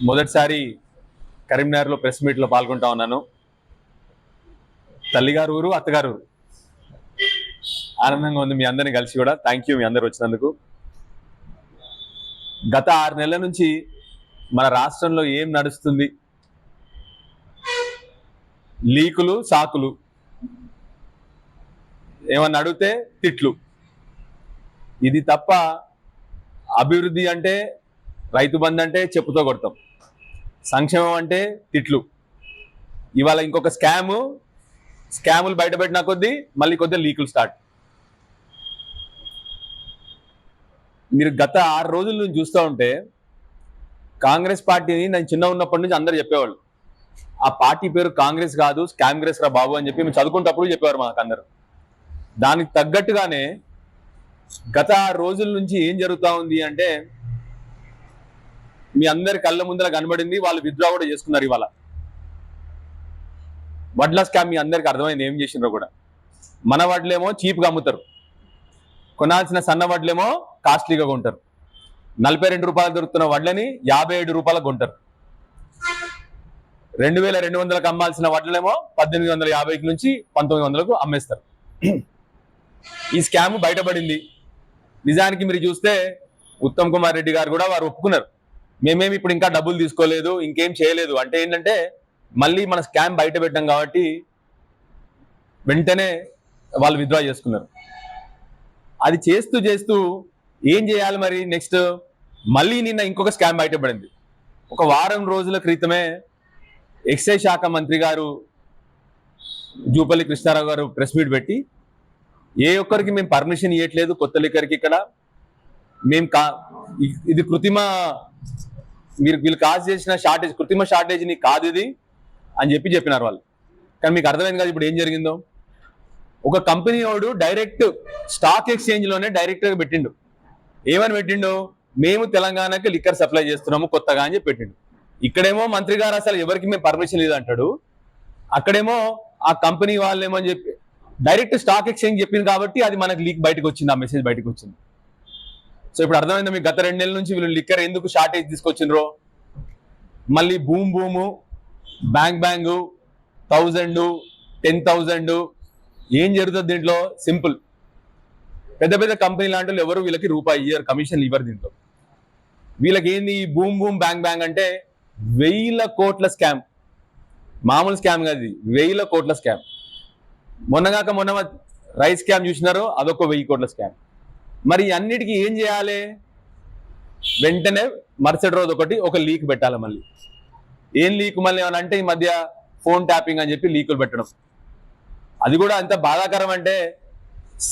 మొదటిసారి కరీంనగర్లో ప్రెస్ మీట్లో పాల్గొంటా ఉన్నాను. తల్లిగారు ఊరు, అత్తగారు ఊరు. ఆనందంగా ఉంది మీ అందరిని కలిసి కూడా. థ్యాంక్ యూ మీ అందరు వచ్చినందుకు. గత 6 నెలల నుంచి మన రాష్ట్రంలో ఏం నడుస్తుంది? లీకులు, సాకులు, ఏమన్నా అడిగితే తిట్లు. ఇది తప్ప అభివృద్ధి అంటే, రైతు బంధు అంటే చెప్పుతో కొడతాం, సంక్షేమం అంటే తిట్లు. ఇవాళ ఇంకొక స్కాములు బయటపెట్టిన కొద్దీ మళ్ళీ కొద్దిగా లీకులు స్టార్ట్. మీరు గత 6 రోజుల నుంచి చూస్తూ ఉంటే కాంగ్రెస్ పార్టీని నేను చిన్న ఉన్నప్పటి నుంచి అందరు చెప్పేవాళ్ళు, ఆ పార్టీ పేరు కాంగ్రెస్ కాదు, స్కామ్గ్రెస్ రా బాబు అని చెప్పి మేము చదువుకుంటప్పుడు చెప్పేవారు మాకు అందరు. దానికి తగ్గట్టుగానే గత 6 రోజుల నుంచి ఏం జరుగుతూ ఉంది అంటే, మీ అందరి కళ్ళ ముందర కనబడింది. వాళ్ళు విత్డ్రా కూడా చేసుకున్నారు. ఇవాళ వడ్ల స్కామ్ మీ అందరికి అర్థమైంది ఏం చేసినారో కూడా. మన వడ్లేమో చీప్గా అమ్ముతారు, కొనాల్సిన సన్న వడ్లేమో కాస్ట్లీగా కొంటారు. 42 రూపాయలు దొరుకుతున్న వడ్లని 57 రూపాయలకు కొంటారు. 2200కు అమ్మాల్సిన వడ్లేమో 1850 నుంచి 1900కు అమ్మేస్తారు. ఈ స్కామ్ బయటపడింది. నిజానికి మీరు చూస్తే ఉత్తమ్ కుమార్ రెడ్డి గారు కూడా వారు ఒప్పుకున్నారు, మేమేమి ఇప్పుడు ఇంకా డబ్బులు తీసుకోలేదు, ఇంకేం చేయలేదు. అంటే ఏంటంటే మళ్ళీ మన స్కామ్ బయట పెట్టాం కాబట్టి వెంటనే వాళ్ళు విత్డ్రా చేసుకున్నారు. అది చేస్తూ ఏం చేయాలి మరి నెక్స్ట్? మళ్ళీ నిన్న ఇంకొక స్కామ్ బయటపడింది. ఒక వారం రోజుల క్రితమే ఎక్సైజ్ శాఖ మంత్రి గారు జూపల్లి కృష్ణారావు గారు ప్రెస్ మీట్ పెట్టి, ఏ ఒక్కరికి మేము పర్మిషన్ ఇవ్వట్లేదు కొత్త లిక్కర్కి, ఇక్కడ మేము ఇది వీళ్ళు కాజ్ చేసిన షార్టేజ్, కృత్రిమ షార్టేజ్ని కాదు ఇది అని చెప్పినారు వాళ్ళు. కానీ మీకు అర్థమైంది కదా ఇప్పుడు ఏం జరిగిందో. ఒక కంపెనీ వాడు డైరెక్ట్ స్టాక్ ఎక్స్చేంజ్లోనే డైరెక్ట్గా పెట్టిండు. ఏమని పెట్టిండు? మేము తెలంగాణకి లిక్కర్ సప్లై చేస్తున్నాము కొత్తగా అని చెప్పి పెట్టిండు. ఇక్కడేమో మంత్రి గారు అసలు ఎవరికి మేము పర్మిషన్ లేదంటాడు, అక్కడేమో ఆ కంపెనీ వాళ్ళు ఏమని చెప్పి డైరెక్ట్ స్టాక్ ఎక్స్చేంజ్ చెప్పింది కాబట్టి అది మనకు లీక్ బయటకు వచ్చింది, ఆ మెసేజ్ బయటకు వచ్చింది. సో ఇప్పుడు అర్థమైందా మీకు? గత 2 నెలల నుంచి వీళ్ళు లిక్కర్ ఎందుకు షార్టేజ్ తీసుకొచ్చిండ్రో. మళ్ళీ బూము, బ్యాంగ్ 1000, 10,000 ఏం జరుగుతుంది దీంట్లో? సింపుల్, పెద్ద పెద్ద కంపెనీ లాంటి వాళ్ళు ఎవరు వీళ్ళకి రూపాయి ఇయ్యరు, కమిషన్లు ఇవ్వరు. దీంట్లో వీళ్ళకి ఏంది? బూమ్ బ్యాంగ్ అంటే 1000 కోట్ల స్కామ్. మామూలు స్కామ్ కాదు ఇది, 1000 కోట్ల స్కామ్. మొన్న రైస్ స్కామ్ చూసినారో, అదొక 1000 కోట్ల స్కామ్. మరి అన్నిటికీ ఏం చేయాలి? వెంటనే మరుసటి రోజు ఒక లీక్ పెట్టాలి. మళ్ళీ ఏం లీక్? మళ్ళీ ఏమన్నా అంటే ఈ మధ్య ఫోన్ ట్యాపింగ్ అని చెప్పి లీకులు పెట్టడం. అది కూడా అంత బాధాకరం అంటే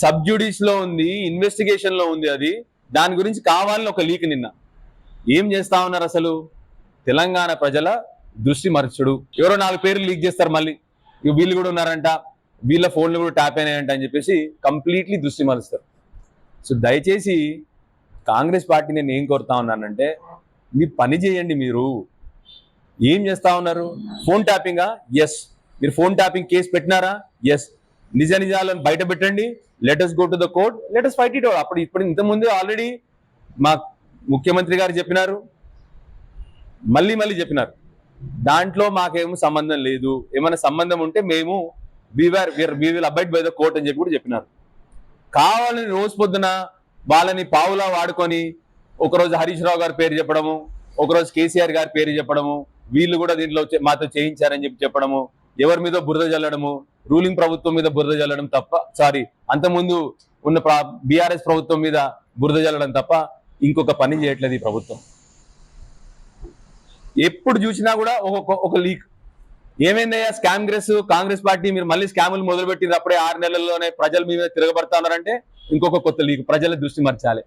సబ్జ్యుడిస్లో ఉంది, ఇన్వెస్టిగేషన్లో ఉంది అది. దాని గురించి కావాలని ఒక లీక్. నిన్న ఏం చేస్తా ఉన్నారు అసలు? తెలంగాణ ప్రజల దృష్టి మరచుడు. ఎవరో 4 పేర్లు లీక్ చేస్తారు, మళ్ళీ వీళ్ళు కూడా ఉన్నారంట, వీళ్ళ ఫోన్లు కూడా ట్యాప్ అయినాయంట అని చెప్పేసి కంప్లీట్లీ దృష్టి మరుస్తారు. సో దయచేసి కాంగ్రెస్ పార్టీ నేను ఏం కోరుతా ఉన్నానంటే, మీ పని చేయండి. మీరు ఏం చేస్తా ఉన్నారు? ఫోన్ ట్యాపింగా? ఎస్. మీరు ఫోన్ ట్యాపింగ్ కేసు పెట్టినారా? ఎస్. నిజాలను బయట పెట్టండి. Let's go to the court, let's fight it out. ఇప్పుడు ఇంతకుముందు ఆల్రెడీ మా ముఖ్యమంత్రి గారు చెప్పినారు, మళ్ళీ చెప్పినారు, దాంట్లో మాకేమో సంబంధం లేదు, ఏమైనా సంబంధం ఉంటే మేము we will abide by the court అని చెప్పి కూడా చెప్పినారు. కావాలని రోజు పొద్దున వాళ్ళని పావులా వాడుకొని ఒకరోజు హరీష్ రావు గారి పేరు చెప్పడము, ఒకరోజు కేసీఆర్ గారి పేరు చెప్పడము, వీళ్ళు కూడా దీంట్లో మాతో చేయించారని చెప్పడము, ఎవరి మీద బురద జల్లడము, రూలింగ్ ప్రభుత్వం మీద బురద జల్లడం తప్ప, అంతకుముందు ఉన్న బీఆర్ఎస్ ప్రభుత్వం మీద బురద జల్లడం తప్ప ఇంకొక పని చేయట్లేదు ఈ ప్రభుత్వం. ఎప్పుడు చూసినా కూడా ఒక లీక్. ఏమైందయ్యా కాంగ్రెస్ పార్టీ? మీరు మళ్ళీ స్కాములు మొదలుపెట్టింది అప్పుడే 6 నెలల్లోనే ప్రజలు మీ మీద తిరగబడతా ఉన్నారంటే ఇంకొక కొత్త లీక్. ప్రజల దృష్టి మర్చాలి.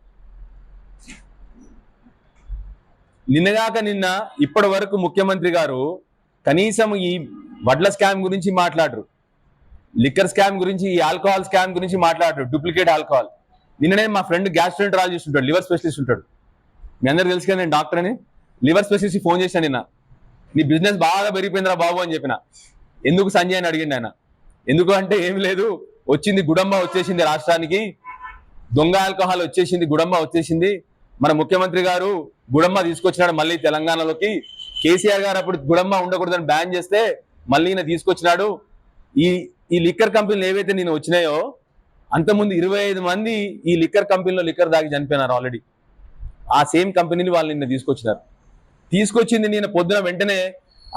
నిన్న ఇప్పటి వరకు ముఖ్యమంత్రి గారు కనీసం ఈ వడ్ల స్కామ్ గురించి మాట్లాడరు, లిక్కర్ స్కామ్ గురించి, ఈ ఆల్కహాల్ స్కామ్ గురించి మాట్లాడరు, డూప్లికేట్ ఆల్కహాల్. నిన్ననే మా ఫ్రెండ్ గ్యాస్ట్రోఎంటరాలజిస్ట్ ఉంటాడు, లివర్ స్పెషలిస్ట్ ఉంటాడు, మీ అందరికి తెలుసు కదా, నేను డాక్టర్ అని. లివర్ స్పెషలిస్ట్ ఫోన్ చేశాను నిన్న, నీ బిజినెస్ బాగా పెరిగిపోయిందిరా బాబు అని చెప్పిన. ఎందుకు సంజయ్ అని అడిగిండు ఆయన. ఎందుకు అంటే ఏం లేదు, వచ్చింది గుడంబ వచ్చేసింది రాష్ట్రానికి, దొంగ ఆల్కహాల్ వచ్చేసింది, గుడంబ వచ్చేసింది. మన ముఖ్యమంత్రి గారు గుడంబ తీసుకొచ్చినాడు మళ్ళీ తెలంగాణలోకి, కేసీఆర్ గారు అప్పుడు గుడమ్మ ఉండకూడదని బ్యాన్ చేస్తే మళ్ళీ ఈయన తీసుకొచ్చినాడు. ఈ ఈ లిక్కర్ కంపెనీలు ఏవైతే నేను వచ్చినాయో అంతకుముందు 25 మంది ఈ లిక్కర్ కంపెనీలో లిక్కర్ దాగి చనిపోయినారు ఆల్రెడీ. ఆ సేమ్ కంపెనీని వాళ్ళు నిన్న తీసుకొచ్చింది నేను పొద్దున వెంటనే.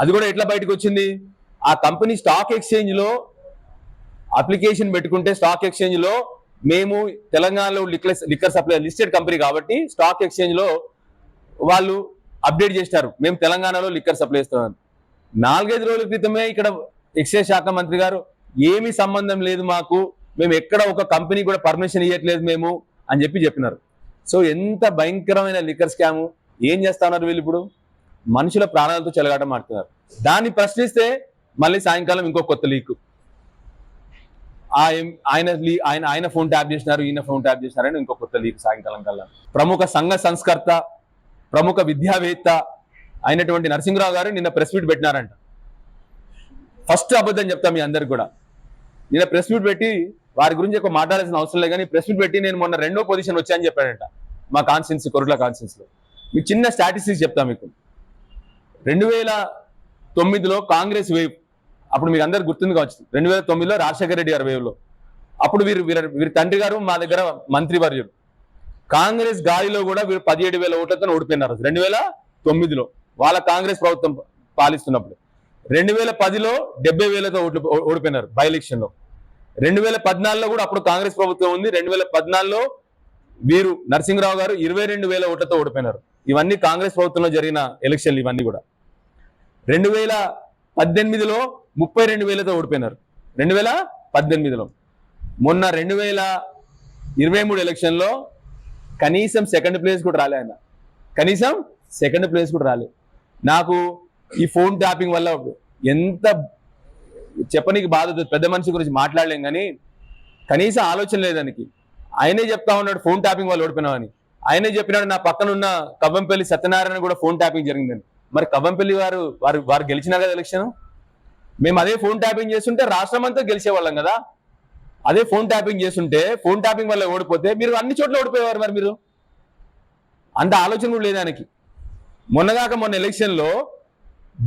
అది కూడా ఎట్లా బయటకు వచ్చింది, ఆ కంపెనీ స్టాక్ ఎక్స్చేంజ్ లో అప్లికేషన్ పెట్టుకుంటే స్టాక్ ఎక్స్చేంజ్ లో మేము తెలంగాణలో లిక్కర్ సప్లై లిస్టెడ్ కంపెనీ కాబట్టి స్టాక్ ఎక్స్చేంజ్ లో వాళ్ళు అప్డేట్ చేసినారు మేము తెలంగాణలో లిక్కర్ సప్లై చేస్తున్నాం. 4-5 రోజుల క్రితమే ఇక్కడ ఎక్సైజ్ శాఖ మంత్రి గారు ఏమీ సంబంధం లేదు మాకు, మేము ఎక్కడ ఒక కంపెనీ కూడా పర్మిషన్ ఇవ్వట్లేదు మేము అని చెప్పినారు. సో ఎంత భయంకరమైన లిక్కర్ స్కాము. ఏం చేస్తా ఉన్నారు వీళ్ళు? ఇప్పుడు మనుషుల ప్రాణాలతో చెలగాటం ఆడుతున్నారు. దాన్ని ప్రశ్నిస్తే మళ్ళీ సాయంకాలం ఇంకో కొత్త లీక్. ఆయన ఫోన్ ట్యాప్ చేసినారు, ఈయన ఫోన్ ట్యాప్ చేసినారని ఇంకో కొత్త లీక్ సాయంకాలం కల్లా. ప్రముఖ సంఘ సంస్కర్త, ప్రముఖ విద్యావేత్త అయినటువంటి నరసింహరావు గారు నిన్న ప్రెస్ మీట్ పెట్టినారంట. ఫస్ట్ అబద్ధం చెప్తా మీ అందరికి కూడా. నిన్న ప్రెస్ మీట్ పెట్టి వారి గురించి ఎక్కువ మాట్లాడాల్సిన అవసరం లేదు, కానీ ప్రెస్ మీట్ పెట్టి నేను మొన్న 2వ పొజిషన్ వచ్చాయని చెప్పాడంట మా కాన్స్టిట్యున్సీ కొరుట్ల కాన్స్టిట్యున్సీలో. మీకు చిన్న స్టాటిస్టిక్స్ చెప్తా మీకు. 2009లో కాంగ్రెస్ వేవ్, అప్పుడు మీకు అందరు గుర్తుంది కావచ్చు. 2009లో రాజశేఖర రెడ్డి గారి వేవ్లో అప్పుడు వీరి తండ్రి గారు మా దగ్గర మంత్రివర్యుడు. కాంగ్రెస్ గాలిలో కూడా వీరు 17,000 ఓట్లతో ఓడిపోయినారు 2009లో, వాళ్ళ కాంగ్రెస్ ప్రభుత్వం పాలిస్తున్నప్పుడు. 2010లో 70,000తో ఓడిపోయినారు బై ఎలక్షన్ లో. 2014లో కూడా అప్పుడు కాంగ్రెస్ ప్రభుత్వం ఉంది. 2014లో వీరు నరసింహరావు గారు 22,000 ఓట్లతో ఓడిపోయినారు. ఇవన్నీ కాంగ్రెస్ ప్రభుత్వంలో జరిగిన ఎలక్షన్లు ఇవన్నీ కూడా. 2018లో 32,000తో ఓడిపోయినారు 2018లో. మొన్న 2023 ఎలక్షన్లో కనీసం సెకండ్ ప్లేస్ కూడా రాలే ఆయన, కనీసం సెకండ్ ప్లేస్ కూడా రాలే. నాకు ఈ ఫోన్ ట్యాపింగ్ వల్ల ఎంత చెప్పనీకి బాధ. పెద్ద మనిషి గురించి మాట్లాడలేం, కానీ కనీసం ఆలోచన లేదానికి. ఆయనే చెప్తా ఉన్నాడు ఫోన్ ట్యాపింగ్ వల్ల ఓడిపోయినామని. ఆయనే చెప్పినాడు నా పక్కన ఉన్న కవ్వంపల్లి సత్యనారాయణ కూడా ఫోన్ ట్యాపింగ్ జరిగిందని. మరి కవ్వంపల్లి వారు గెలిచినా కదా ఎలక్షన్. మేము అదే ఫోన్ ట్యాపింగ్ చేస్తుంటే రాష్ట్రం అంతా గెలిచేవాళ్ళం కదా. అదే ఫోన్ ట్యాపింగ్ చేస్తుంటే, ఫోన్ ట్యాపింగ్ వల్ల ఓడిపోతే మీరు అన్ని చోట్ల ఓడిపోయేవారు. మరి మీరు అంత ఆలోచన కూడా లేదానికి. మొన్న ఎలక్షన్లో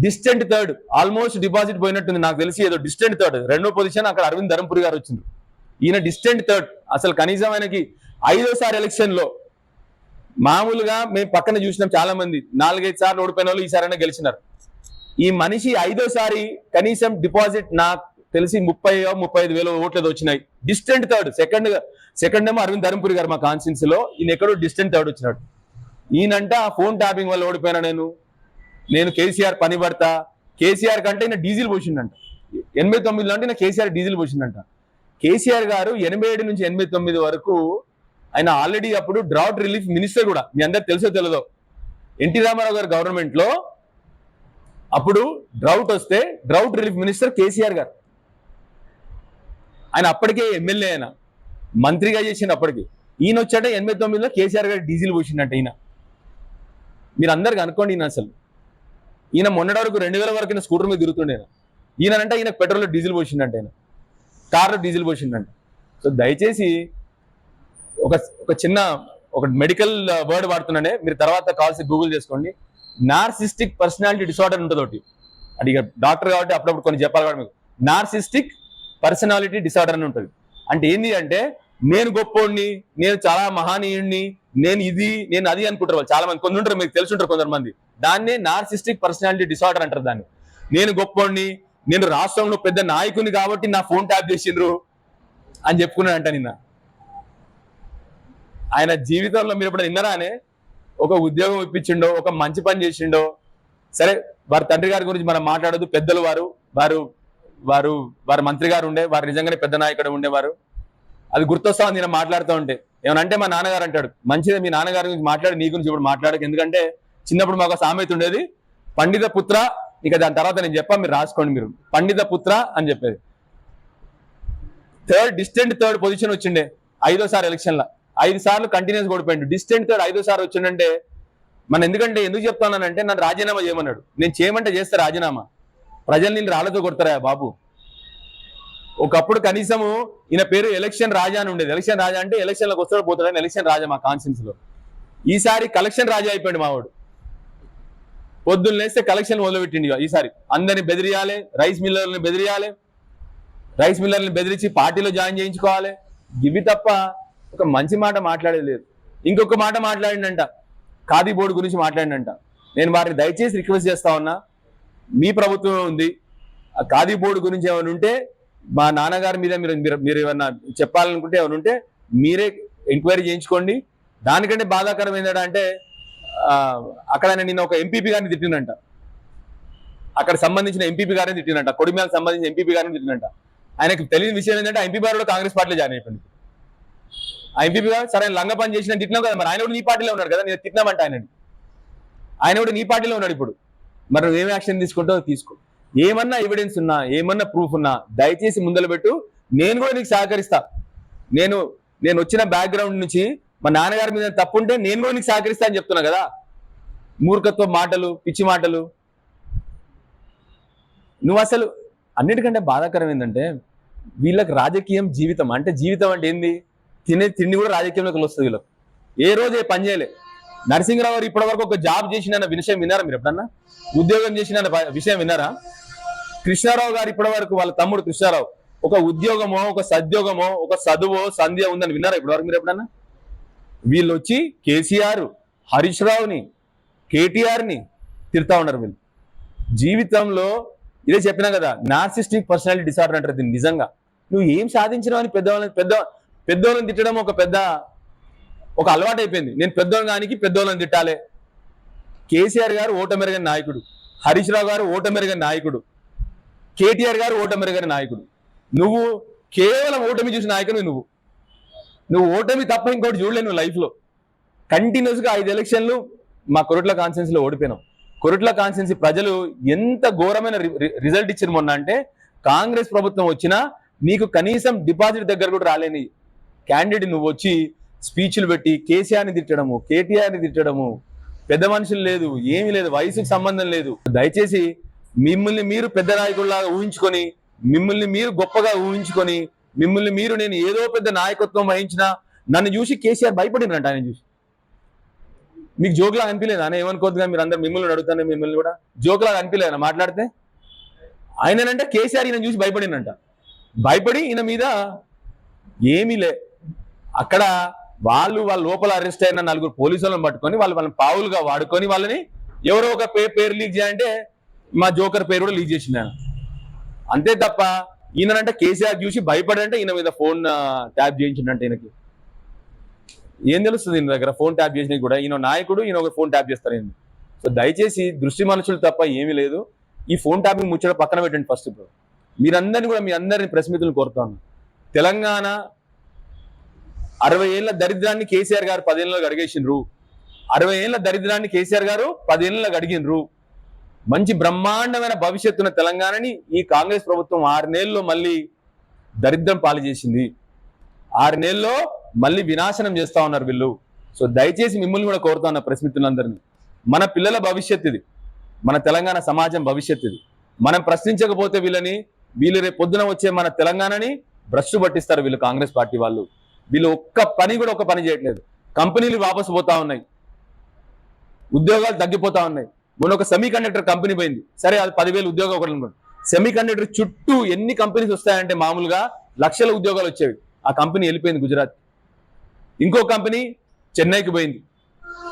డిస్టెంట్ థర్డ్, ఆల్మోస్ట్ డిపాజిట్ పోయినట్టుంది నాకు తెలిసి. ఏదో డిస్టెంట్ థర్డ్ 2వ పొజిషన్ అక్కడ అరవింద్ ధర్మపురి గారు వచ్చిండ్రు. ఈయన డిస్టెంట్ థర్డ్. అసలు కనీసం ఆయనకి 5వసారి ఎలక్షన్ లో మామూలుగా మేము పక్కన చూసినాం చాలా మంది 4-5 సార్లు ఓడిపోయిన వాళ్ళు ఈసారైనా గెలిచినారు. ఈ మనిషి 5వసారి కనీసం డిపాజిట్ నాకు తెలిసి 30,000-35,000 ఓట్లతో వచ్చినాయి. Distant third. సెకండ్ ఏమో అరవింద్ ధర్మపురి గారు మా కాన్స్టిట్యున్సీలో, ఈయన ఎక్కడో డిస్టెంట్ థర్డ్ వచ్చినాడు. ఈయనంట ఫోన్ ట్యాపింగ్ వల్ల ఓడిపోయినా నేను కేసీఆర్ పని పడతా. కేసీఆర్ కంటే ఈయన డీజిల్ పోసిండంట. 89లో అంటే ఈయన కేసీఆర్ డీజిల్ పోసిండంట. కేసీఆర్ గారు 87 నుంచి 89 వరకు ఆయన ఆల్రెడీ అప్పుడు డ్రౌట్ రిలీఫ్ మినిస్టర్ కూడా. మీ అందరు తెలుసో తెలియదో, ఎన్టీ రామారావు గారు గవర్నమెంట్ లో అప్పుడు డ్రౌట్ వస్తే డ్రౌట్ రిలీఫ్ మినిస్టర్ కేసీఆర్ గారు. ఆయన అప్పటికే ఎమ్మెల్యే, ఆయన మంత్రిగా చేసిండు అప్పటికి. ఈయన వచ్చాట 89లో కేసీఆర్ గారు డీజిల్ పోసిండంట. మీరు అందరికి అనుకోండి, ఈయన మొన్నటి వరకు 2000 వరకు స్కూటర్ మీద తిరుగుతుండే. ఈయనంటే ఈయన పెట్రోల్ డీజిల్ పోసిండంట, ఆయన కార్లో డీజిల్ పోసిండంట. సో దయచేసి ఒక చిన్న మెడికల్ వర్డ్ వాడుతున్నానే, మీరు తర్వాత కాల్సి గూగుల్ చేసుకోండి. నార్సిస్టిక్ పర్సనాలిటీ డిసార్డర్ ఉంటుంది ఒకటి. అది ఇక డాక్టర్ కాబట్టి అప్పుడప్పుడు కొన్ని చెప్పాలి కూడా మీకు. నార్సిస్టిక్ పర్సనాలిటీ డిసార్డర్ అని ఉంటుంది. అంటే ఏంటి అంటే, నేను గొప్పోడిని, నేను చాలా మహానీయుడిని, నేను అది అనుకుంటారు వాళ్ళు చాలా మంది. కొందరు ఉంటారు, మీకు తెలుసుంటారు కొందరు మంది. దాన్నే నార్సిస్టిక్ పర్సనాలిటీ డిసార్డర్ అంటారు దాన్ని. నేను గొప్పోడిని, నేను రాష్ట్రంలో పెద్ద నాయకుని కాబట్టి నా ఫోన్ ట్యాప్ చేసిండ్రు అని చెప్పుకున్నాడంట నిన్న. ఆయన జీవితంలో మీరు ఇప్పుడు విన్నరానే ఒక ఉద్యోగం ఇప్పించిండో, ఒక మంచి పని చేసిండో. సరే, వారి తండ్రి గారి గురించి మనం మాట్లాడదు. పెద్దలు వారి మంత్రి గారు ఉండే, వారు నిజంగానే పెద్ద నాయకుడు ఉండేవారు. అది గుర్తొస్తా ఉంది నేను మాట్లాడుతూ ఉంటే. ఏమనంటే మా నాన్నగారు అంటాడు, మంచిదే మీ నాన్నగారి గురించి మాట్లాడి, నీ గురించి ఇప్పుడు మాట్లాడక. ఎందుకంటే చిన్నప్పుడు మాకు సామెత ఉండేది, పండిత పుత్ర. ఇక దాని తర్వాత నేను చెప్పా, మీరు రాసుకోండి. మీరు పండిత పుత్ర అని చెప్పేది. డిస్టెంట్ థర్డ్ పొజిషన్ వచ్చిండే 5వసారి ఎలక్షన్లో. 5 సార్లు కంటిన్యూస్ ఓడిపోయిండు. డిస్టెంట్ థర్డ్ 5వసారి వచ్చిండంటే ఎందుకు చెప్తానంటే, నన్ను రాజీనామా చేయమన్నాడు. నేను చేయమంటే చేస్తా రాజీనామా. ప్రజలు నేను రాళ్లతో కొడతారా బాబు? ఒకప్పుడు కనీసము ఈయన పేరు ఎలక్షన్ రాజా అని ఉండేది. ఎలక్షన్ రాజా అంటే ఎలక్షన్లకు వస్తాడు పోతాడని ఎలక్షన్ రాజా మా కాన్స్టిట్యున్సీలో. ఈసారి కలెక్షన్ రాజా అయిపోయింది మావాడు. పొద్దున్న లేస్తే కలెక్షన్ మొదలుపెట్టిండి ఈసారి అందరిని బెదిరియాలి, రైస్ మిల్లర్ని బెదిరించి పార్టీలో జాయిన్ చేయించుకోవాలి. ఇవి తప్ప ఒక మంచి మాట మాట్లాడేది లేదు. ఇంకొక మాట మాట్లాడిందంట, ఖాదీ బోర్డు గురించి మాట్లాడిందంట. నేను వారిని దయచేసి రిక్వెస్ట్ చేస్తా ఉన్నా, మీ ప్రభుత్వం ఉంది, ఆ ఖాదీ బోర్డు గురించి ఏమైనా ఉంటే మా నాన్నగారి మీద మీరు ఏమన్నా చెప్పాలనుకుంటే ఏమైనా ఉంటే మీరే ఎంక్వైరీ చేయించుకోండి. దానికంటే బాధాకరం ఏంటంటే అక్కడ నిన్న ఒక ఎంపీపీ గారిని తిట్టిందంట, అక్కడ సంబంధించిన ఎంపీపీ గారిని తిట్టిందంట, కొడిమేలకు సంబంధించిన ఎంపీపీ గారిని తిట్టిందంట. ఆయనకు తెలియని విషయం ఏంటంటే ఆ ఎంపీ గారు కూడా కాంగ్రెస్ పార్టీలో జాయిన్ అయిపోయింది. ఆ ఎంపీ గారు సరే లంగ పని చేసిన తిట్టినావు కదా, మరి ఆయన కూడా నీ పార్టీలో ఉన్నాడు కదా, నేను తిట్టినామంట ఆయన కూడా నీ పార్టీలో ఉన్నాడు. ఇప్పుడు మరి నువ్వు ఏం యాక్షన్ తీసుకుంటావు తీసుకో. ఏమన్నా ఎవిడెన్స్ ఉన్నా, ఏమన్నా ప్రూఫ్ ఉన్నా దయచేసి ముందలు పెట్టు. నేను కూడా నీకు సహకరిస్తా. నేను వచ్చిన బ్యాక్గ్రౌండ్ నుంచి మా నాన్నగారి మీద తప్పుంటే నేను కూడా నీకు సహకరిస్తా అని చెప్తున్నా కదా. మూర్ఖత్వ మాటలు, పిచ్చి మాటలు. నువ్వు అసలు అన్నిటికంటే బాధాకరం ఏంటంటే వీళ్ళకి రాజకీయం జీవితం అంటే ఏంది? తినే తిండి కూడా రాజకీయంలోకి వస్తుంది వీళ్ళకి. ఏ రోజు ఏ పని చేయలే. నరసింహరావు గారు ఇప్పటి వరకు ఒక జాబ్ చేసిన విషయం విన్నారా మీరు ఎప్పుడన్నా? ఉద్యోగం చేసిన విషయం విన్నారా? కృష్ణారావు గారు ఇప్పటి వరకు, వాళ్ళ తమ్ముడు కృష్ణారావు, ఒక ఉద్యోగమో, ఒక సద్యోగమో, ఒక చదువో, సంధ్య ఉందని విన్నారా ఇప్పటి వరకు మీరు ఎప్పుడన్నా? వీళ్ళు వచ్చి కేసీఆర్, హరీష్ రావుని, కేటీఆర్ని తిడతా ఉన్నారు. వీళ్ళు జీవితంలో ఇదే చెప్పినా కదా, నార్సిస్టిక్ పర్సనాలిటీ డిసార్డర్ అంటారు దీన్ని. నిజంగా నువ్వు ఏం సాధించినావు అని పెద్దోళ్ళని తిట్టడం ఒక అలవాటు అయిపోయింది. నేను పెద్దోళ్ళని తిట్టాలి. కేసీఆర్ గారు ఓటమెరగని నాయకుడు, హరీష్ రావు గారు ఓటమెరగని నాయకుడు, కేటీఆర్ గారు ఓటమెరగని నాయకుడు. నువ్వు కేవలం ఓటమి చూసిన నాయకుడు. నువ్వు ఓటమి తప్ప ఇంకోటి చూడలేవు నువ్వు లైఫ్లో. కంటిన్యూస్గా 5 ఎలక్షన్లు మా కొరుట్ల కాన్స్టిట్యున్సీలో ఓడిపోయినావు. కొరుట్ల కాన్స్టిట్యున్సీ ప్రజలు ఎంత ఘోరమైన రిజల్ట్ ఇచ్చారు మొన్న అంటే, కాంగ్రెస్ ప్రభుత్వం వచ్చినా నీకు కనీసం డిపాజిట్ దగ్గర కూడా రాలేని క్యాండిడేట్ నువ్వు వచ్చి స్పీచ్లు పెట్టి కేసీఆర్ని తిట్టడము, కేటీఆర్ని తిట్టడము. పెద్ద మనుషులు లేదు, ఏమీ లేదు, వయసుకు సంబంధం లేదు. దయచేసి మిమ్మల్ని మీరు పెద్ద నాయకుల్లాగా ఊహించుకొని, మిమ్మల్ని మీరు గొప్పగా ఊహించుకొని, మిమ్మల్ని మీరు నేను ఏదో పెద్ద నాయకత్వం వహించినా నన్ను చూసి కేసీఆర్ భయపడినంట. ఆయన చూసి మీకు జోక్లాగా అనిపించలేదు ఆయన? ఏమనుకోద్దుగా మీరు అందరు మిమ్మల్ని అడుగుతానే, మిమ్మల్ని కూడా జోక్లాగా అనిపించలేదు మాట్లాడితే. ఆయనంటే కేసీఆర్ ఈయన చూసి భయపడినంట. భయపడి ఈయన మీద ఏమీ లే. అక్కడ వాళ్ళ లోపల అరెస్ట్ అయిన 4 పోలీసులను పట్టుకొని వాళ్ళని పావులుగా వాడుకొని వాళ్ళని ఎవరో ఒక పేరు లీక్ చేయాలంటే మా జోకర్ పేరు కూడా లీక్ చేసింది ఆయన. అంతే తప్ప ఈయనంటే కేసీఆర్ చూసి భయపడంటే ఈయన మీద ఫోన్ ట్యాప్ చేయించిందంటే ఈయనకి ఏం తెలుస్తుంది? ఈయన దగ్గర ఫోన్ ట్యాప్ చేసినా కూడా ఈయన నాయకుడు, ఈయన ఒక ఫోన్ ట్యాప్ చేస్తారు ఏంది? సో దయచేసి దృష్టి మనుషులు తప్ప ఏమీ లేదు. ఈ ఫోన్ ట్యాపింగ్ ముచ్చట పక్కన పెట్టండి ఫస్ట్. ఇప్పుడు మీరందరినీ కూడా మీ అందరిని ప్రెస్ మిత్రులను కోరుతాను. తెలంగాణ 60 ఏళ్ల దరిద్రాన్ని కేసీఆర్ గారు 10 ఏళ్ళలో అడిగేసిండ్రు. 60 ఏళ్ల దరిద్రాన్ని కేసీఆర్ గారు 10 ఏళ్ళలో అడిగినరు. మంచి బ్రహ్మాండమైన భవిష్యత్తున్న తెలంగాణని ఈ కాంగ్రెస్ ప్రభుత్వం 6 నెలల్లో మళ్ళీ దరిద్రం పాలు చేసింది. 6 నెలల్లో మళ్ళీ వినాశనం చేస్తా ఉన్నారు వీళ్ళు. సో దయచేసి మిమ్మల్ని కూడా కోరుతా ఉన్నా ప్రెస్ మిత్రులందరినీ, మన పిల్లల భవిష్యత్తు ఇది, మన తెలంగాణ సమాజం భవిష్యత్తు ఇది. మనం ప్రశ్నించకపోతే వీళ్ళు రేపు పొద్దున వచ్చే మన తెలంగాణని భ్రష్టు పట్టిస్తారు వీళ్ళు. కాంగ్రెస్ పార్టీ వాళ్ళు వీళ్ళు ఒక్క పని చేయట్లేదు. కంపెనీలు వాపసు పోతా ఉన్నాయి, ఉద్యోగాలు తగ్గిపోతా ఉన్నాయి. మొన్న ఒక సెమీ కండక్టర్ కంపెనీ పోయింది, సరే అది 10,000 ఉద్యోగం ఒకటి. సెమీ కండక్టర్ చుట్టూ ఎన్ని కంపెనీస్ వస్తాయంటే మామూలుగా లక్షల ఉద్యోగాలు వచ్చేవి. ఆ కంపెనీ వెళ్ళిపోయింది గుజరాత్. ఇంకో కంపెనీ చెన్నైకి పోయింది.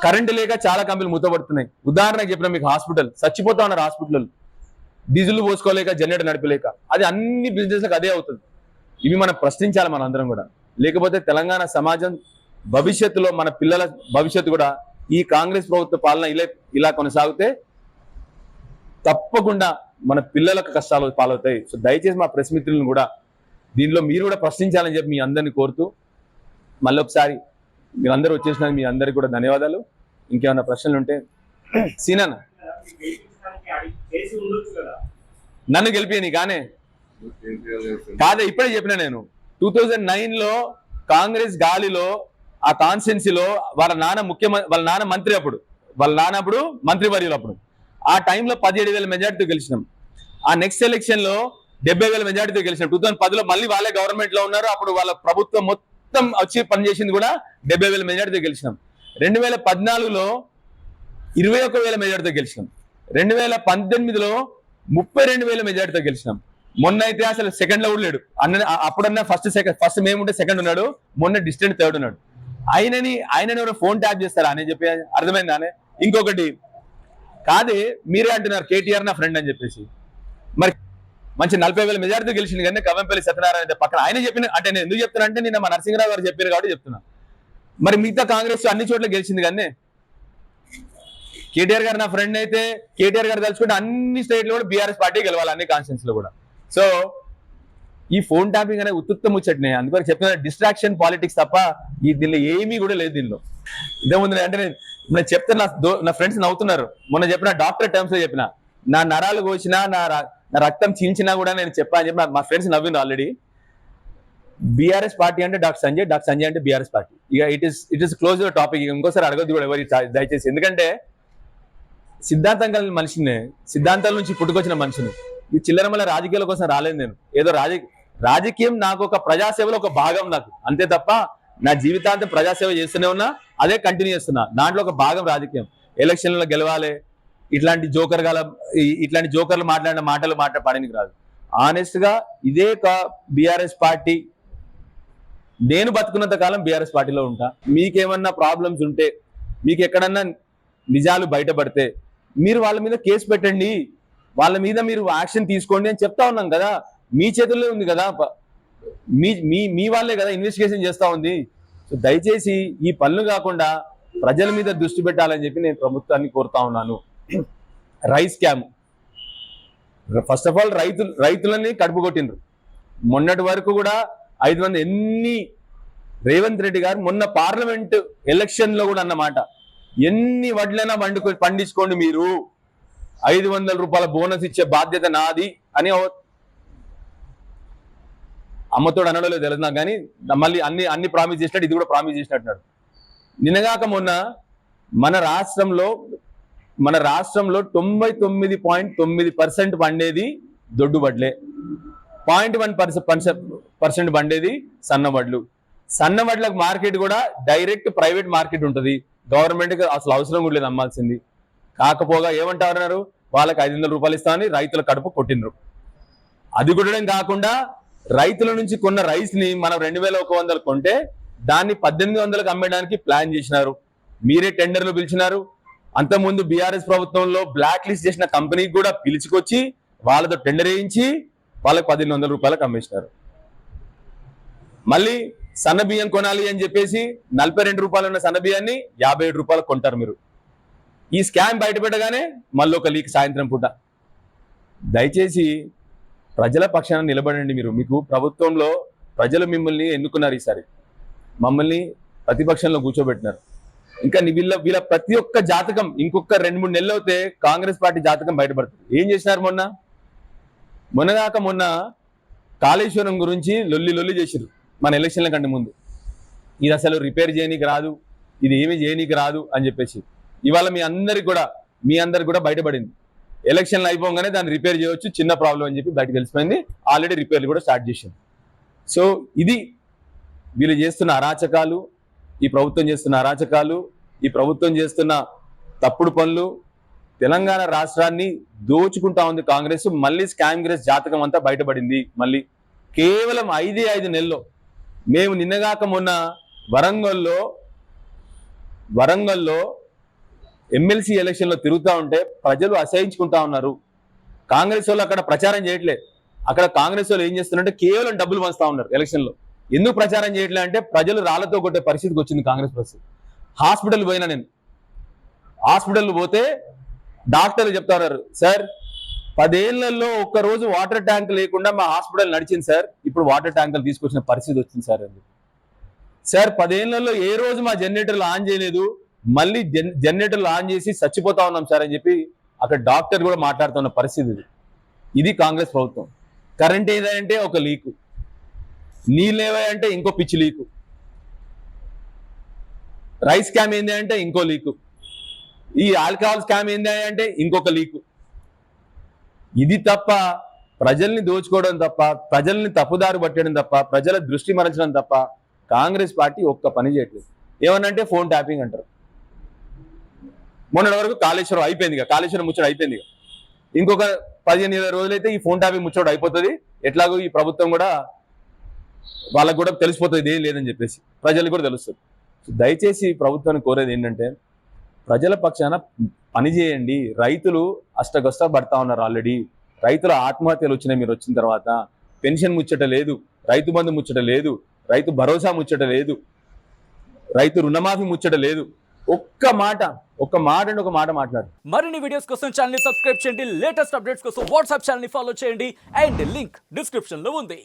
కరెంటు లేక చాలా కంపెనీలు మూతపడుతున్నాయి. ఉదాహరణకు చెప్పిన మీకు హాస్పిటల్ చచ్చిపోతా ఉన్నారు. హాస్పిటల్ డీజిల్ పోసుకోలేక, జనరేటర్ నడిపలేక. అది అన్ని బిజినెస్లకు అదే అవుతుంది. ఇవి మనం ప్రశ్నించాలి మన అందరం కూడా. లేకపోతే తెలంగాణ సమాజం భవిష్యత్తులో మన పిల్లల భవిష్యత్తు కూడా ఈ కాంగ్రెస్ ప్రభుత్వ పాలన ఇలా కొనసాగితే తప్పకుండా మన పిల్లలకు కష్టాలు పాలవుతాయి. సో దయచేసి మా ప్రెస్ మిత్రులను కూడా దీనిలో మీరు కూడా ప్రశ్నించాలని చెప్పి మీ అందరినీ కోరుతూ, మళ్ళీ ఒకసారి మీరందరూ వచ్చేసినందుకు మీ అందరికీ కూడా ధన్యవాదాలు. ఇంకేమైనా ప్రశ్నలు ఉంటే సీనా నన్ను గెలిపి కానీ కాదే ఇప్పుడే చెప్పినా నేను 2009లో కాంగ్రెస్ గాలిలో ఆ కాన్స్టిట్యున్సీలో వాళ్ళ నాన్న మంత్రి అప్పుడు, మంత్రివర్యులు అప్పుడు. ఆ టైంలో 17,000 మెజార్టీతో గెలిచినాం. ఆ నెక్స్ట్ ఎలక్షన్ లో 70,000 మెజార్టీతో గెలిచినాం. 2010లో మళ్ళీ వాళ్ళే గవర్నమెంట్ లో ఉన్నారు. అప్పుడు వాళ్ళ ప్రభుత్వం మొత్తం వచ్చి పనిచేసింది కూడా 70,000 మెజార్టీతో గెలిచినాం. 2014లో 21,000 మెజార్టీతో గెలిచినాం. 2018లో 32,000 మెజార్టీతో గెలిచినాం. మొన్న అయితే అసలు సెకండ్ లో కూడా లేడు. అప్పుడన్నా ఫస్ట్ మేముంటే సెకండ్ ఉన్నాడు, మొన్న డిస్టెంట్ థర్డ్ ఉన్నాడు. ఆయనని ఎవరో ఫోన్ ట్యాప్ చేస్తారా అని చెప్పి అర్థమైందానే. ఇంకొకటి కాదే, మీరే అంటున్నారు కేటీఆర్ నా ఫ్రెండ్ అని చెప్పేసి. మరి మంచి 40,000 మెజార్టీతో గెలిచింది కానీ కవంపల్లి సత్యనారాయణ పక్కన ఆయన చెప్పిన, అంటే నేను ఎందుకు చెప్తున్నా అంటే నిన్న మా నరసింహరావు గారు చెప్పారు కాబట్టి చెప్తున్నా. మరి మిగతా కాంగ్రెస్ అన్ని చోట్ల గెలిచింది కానీ కేటీఆర్ గారు నా ఫ్రెండ్ అయితే కేటీఆర్ గారు తలుచుకుంటే అన్ని స్టేట్లో కూడా బీఆర్ఎస్ పార్టీ గెలవాలి, అన్ని కాన్స్టిట్యూన్స్ లో కూడా. సో ఈ ఫోన్ ట్యాపింగ్ అనేది ఉత్తుత్త ముచ్చట్నే. అందుకని చెప్తున్నా, డిస్ట్రాక్షన్ పాలిటిక్స్ తప్ప ఈ దీనిలో ఏమీ కూడా లేదు. దీనిలో ఇంతకుముందు అంటే నేను చెప్తే నా ఫ్రెండ్స్ నవ్వుతున్నారు. మొన్న చెప్పిన డాక్టర్ టర్మ్స్ లో చెప్పిన, నా నరాలు కోసినా నా రక్తం చీల్చినా కూడా నేను చెప్పా అని చెప్పి మా ఫ్రెండ్స్ నవ్వింది ఆల్రెడీ. బీఆర్ఎస్ పార్టీ అంటే డాక్టర్ సంజయ్ అంటే బీఆర్ఎస్ పార్టీ. ఇక ఇట్ ఇస్ క్లోజ్ టాపిక్. ఇంకోసారి అడగొద్దు కూడా ఎవరి దయచేసి. ఎందుకంటే సిద్ధాంతం కలిగిన మనిషిని, సిద్ధాంతాల నుంచి పుట్టుకొచ్చిన మనిషిని. ఈ చిల్లర మళ్ళీ రాజకీయాల కోసం రాలేదు నేను. ఏదో రాజకీయం నాకు ఒక ప్రజాసేవలో ఒక భాగం నాకు, అంతే తప్ప నా జీవితాంతం ప్రజాసేవ చేస్తూనే ఉన్నా, అదే కంటిన్యూ చేస్తున్నా. దాంట్లో ఒక భాగం రాజకీయం. ఎలక్షన్లో గెలవాలి, ఇట్లాంటి జోకర్లు మాట్లాడిన మాటలు పాడడానికి రాదు. ఆనెస్ట్ గా ఇదే బీఆర్ఎస్ పార్టీ, నేను బతుకున్నంత కాలం బీఆర్ఎస్ పార్టీలో ఉంటా. మీకేమన్నా ప్రాబ్లమ్స్ ఉంటే, మీకు ఎక్కడన్నా నిజాలు బయటపడితే మీరు వాళ్ళ మీద కేసు పెట్టండి, వాళ్ళ మీద మీరు యాక్షన్ తీసుకోండి అని చెప్తా ఉన్నాం కదా. మీ చేతుల్లో ఉంది కదా, మీ వాళ్ళే కదా ఇన్వెస్టిగేషన్ చేస్తా ఉంది. సో దయచేసి ఈ పనులు కాకుండా ప్రజల మీద దృష్టి పెట్టాలని చెప్పి నేను ప్రభుత్వాన్ని కోరుతా ఉన్నాను. Rice scam, first of all రైతులని కడుపు కొట్టిండ్రు. మొన్నటి వరకు కూడా 500 ఎన్ని రేవంత్ రెడ్డి గారు మొన్న పార్లమెంట్ ఎలక్షన్ లో కూడా అన్నమాట, ఎన్ని వడ్లైనా పండించుకోండి, మీరు 500 రూపాయల బోనస్ ఇచ్చే బాధ్యత నాది అని అమ్మతోడు అనడో తెలియదు నాకు, కానీ మళ్ళీ అన్ని ప్రామిస్ చేసినట్టు ఇది కూడా ప్రామిస్ చేసినట్టున్నాడు. నిన్నగాక మొన్న మన రాష్ట్రంలో 99.9% పండేది దొడ్డు వడ్లే, 0.1% పండేది సన్న వడ్లు. సన్న వడ్లకు మార్కెట్ కూడా డైరెక్ట్ ప్రైవేట్ మార్కెట్ ఉంటుంది, గవర్నమెంట్కి అసలు అవసరం కూడా లేదు అమ్మాల్సింది. కాకపోగా ఏమంటారు, వాళ్ళకి 500 రూపాయలు ఇస్తామని రైతుల కడుపు కొట్టిండ్రు. అది కొట్టడం కాకుండా రైతుల నుంచి కొన్న రైస్ ని మనం 2,100 కొంటే దాన్ని 1,800కి అమ్మడానికి ప్లాన్ చేసినారు. మీరే టెండర్లు పిలిచినారు. అంతకుముందు బీఆర్ఎస్ ప్రభుత్వంలో బ్లాక్ లిస్ట్ చేసిన కంపెనీకి కూడా పిలుచుకొచ్చి వాళ్ళతో టెండర్ వేయించి వాళ్ళకి 1,100 రూపాయలకు అమ్మేసినారు. మళ్ళీ సన్న బియ్యం కొనాలి అని చెప్పేసి 42 రూపాయలు ఉన్న సన్న బియ్యాన్ని 57 రూపాయలకు కొంటారు మీరు. ఈ స్కామ్ బయటపెట్టగానే మళ్ళీ ఒక లీక్ సాయంత్రం పూట. దయచేసి ప్రజల పక్షాన నిలబడండి. మీకు ప్రభుత్వంలో ప్రజలు మిమ్మల్ని ఎన్నుకున్నారు, ఈసారి మమ్మల్ని ప్రతిపక్షంలో కూర్చోబెట్టినారు. ఇంకా వీళ్ళ ప్రతి ఒక్క జాతకం ఇంకొక 2-3 నెలలు అవుతే కాంగ్రెస్ పార్టీ జాతకం బయటపడుతుంది. ఏం చేసినారు మొన్న కాళేశ్వరం గురించి లొల్లి చేసిరు మన ఎలక్షన్ల కంటే ముందు. ఇది అసలు రిపేర్ చేయనీకి రాదు, ఇది ఏమీ చేయనీకి రాదు అని చెప్పేసి ఇవాళ మీ అందరికి కూడా బయటపడింది. ఎలక్షన్లు అయిపోగానే దాన్ని రిపేర్ చేయవచ్చు, చిన్న ప్రాబ్లం అని చెప్పి బయటకు తెలిసిపోయింది. ఆల్రెడీ రిపేర్లు కూడా స్టార్ట్ చేసింది. సో ఇది వీళ్ళు చేస్తున్న అరాచకాలు, ఈ ప్రభుత్వం చేస్తున్న అరాచకాలు, ఈ ప్రభుత్వం చేస్తున్న తప్పుడు పనులు. తెలంగాణ రాష్ట్రాన్ని దోచుకుంటా ఉంది కాంగ్రెస్. మళ్ళీ స్కాంగ్రెస్ జాతకం అంతా బయటపడింది. మళ్ళీ కేవలం 5 నెలల్లో మేము నిన్నగాక మొన్న వరంగల్లో ఎమ్మెల్సీ ఎలక్షన్లో తిరుగుతూ ఉంటే ప్రజలు అసహించుకుంటా ఉన్నారు. కాంగ్రెస్ వాళ్ళు అక్కడ ప్రచారం చేయట్లే. అక్కడ కాంగ్రెస్ వాళ్ళు ఏం చేస్తున్నారంటే కేవలం డబ్బులు పంచుతా ఉన్నారు ఎలక్షన్లో. ఎందుకు ప్రచారం చేయట్లే అంటే ప్రజలు రాళ్లతో కొట్టే పరిస్థితికి వచ్చింది కాంగ్రెస్ పరిస్థితి. హాస్పిటల్ పోయినా నేను, హాస్పిటల్ పోతే డాక్టర్లు చెప్తా ఉన్నారు, సార్ 10 ఏళ్లలో ఒక్కరోజు వాటర్ ట్యాంక్ లేకుండా మా హాస్పిటల్ నడిచింది సార్, ఇప్పుడు వాటర్ ట్యాంకులు తీసుకొచ్చిన పరిస్థితి వచ్చింది సార్ అని. సార్ 10 ఏళ్లలో ఏ రోజు మా జనరేటర్లు ఆన్ చేయలేదు, మళ్ళీ జనరేటర్లు ఆన్ చేసి చచ్చిపోతా ఉన్నాం సార్ అని చెప్పి అక్కడ డాక్టర్ కూడా మాట్లాడుతున్న పరిస్థితి ఇది కాంగ్రెస్ ప్రభుత్వం. కరెంట్ ఏదంటే ఒక లీకు, నీళ్ళు ఏవాయంటే ఇంకో పిచ్చి లీకు, రైస్ స్కామ్ ఏంది అంటే ఇంకో లీకు, ఈ ఆల్కహాల్ స్కామ్ ఏంది అంటే ఇంకొక లీకు. ఇది తప్ప ప్రజల్ని దోచుకోవడం తప్ప, ప్రజల్ని తప్పుదారి పట్టడం తప్ప, ప్రజల దృష్టి మరల్చడం తప్ప కాంగ్రెస్ పార్టీ ఒక్క పని చేయట్లేదు. ఏమనంటే ఫోన్ ట్యాపింగ్ అంటారు. మొన్నటి వరకు కాళేశ్వరం అయిపోయింది, కాళేశ్వరం ముచ్చట అయిపోయింది. ఇంకొక 15-20 రోజులైతే ఈ ఫోన్ ట్యాపింగ్ ముచ్చట అయిపోతుంది. ఎట్లాగో ఈ ప్రభుత్వం కూడా వాళ్ళకు కూడా తెలిసిపోతుంది ఇదేం లేదని చెప్పేసి, ప్రజలకు కూడా తెలుస్తుంది. దయచేసి ప్రభుత్వాన్ని కోరేది ఏంటంటే, ప్రజల పక్షాన పని చేయండి. రైతులు అష్టగస్త పడతా ఉన్నారు ఆల్రెడీ. రైతుల ఆత్మహత్యలు వచ్చినాయి మీరు వచ్చిన తర్వాత. పెన్షన్ ముచ్చట లేదు, రైతు బంధు ముచ్చట లేదు, రైతు భరోసా ముచ్చట లేదు, రైతు రుణమాఫీ ముచ్చట లేదు. ఒక్క మాట అంటే ఒక మాట మాట్లాడు. మరిన్ని వీడియోస్ కోసం ఛానల్ ని సబ్స్క్రైబ్ చేయండి. లేటెస్ట్ అప్డేట్స్ కోసం వాట్సాప్ ఛానల్ ని ఫాలో చేయండి. అండ్ లింక్ డిస్క్రిప్షన్ లో ఉంది.